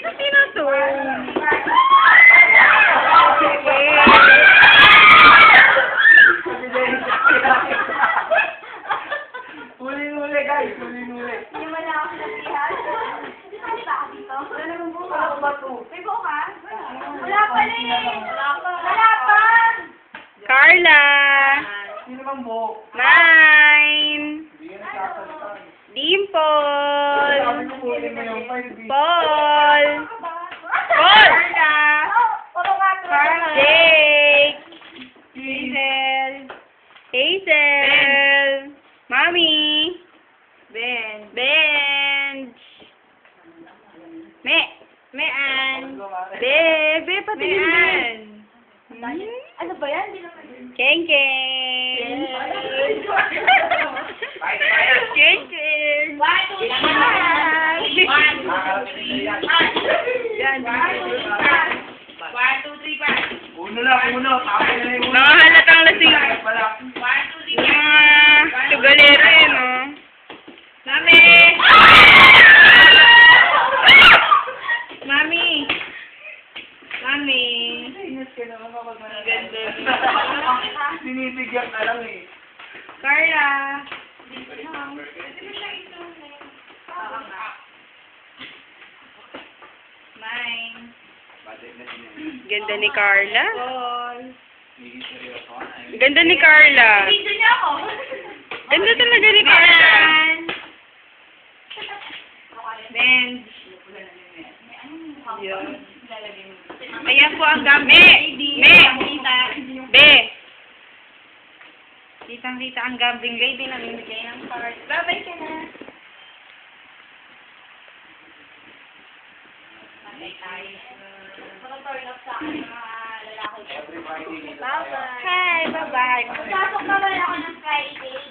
Sino to? Huli-huli guys, huli-huli. Hindi mo na ako sinabihan. Di ba ako dito? Wala naman buka. Ano ba to? May buka? Wala pa eh. Wala pa. Carla! Sino bang buhok? Mine! Hindi yan nagsasalita. Dimple! Sabi ko huli mo yung 5 Paul! Paul! Puro nga. Jake! Hazel! Hazel! Mommy! Ben. Benj! Mean! Bebe, pati Mean. Ano Ano ba yan? Hindi naman. Keng Keng! Keng Keng! Uno lang, uno. Tapos na yung uno. Nakahalatang lasing. Pala. Mga sugalero yun, no? Mami! Mami! Mami! Ingat ka naman kapag Ganda. Binibigyan ka lang eh. Carla! Mine. Ganda ni Carla. Ganda ni Carla. Dito niya ako. Ganda talaga ni Carla. Benj. Yun. Ayan po ang gambling. Be. Kitang-kita ang gambling lady na namimigay ng card. Babay ka na. Every Friday. Bye-bye. Hi, bye-bye. Pasok naman ako ng Friday.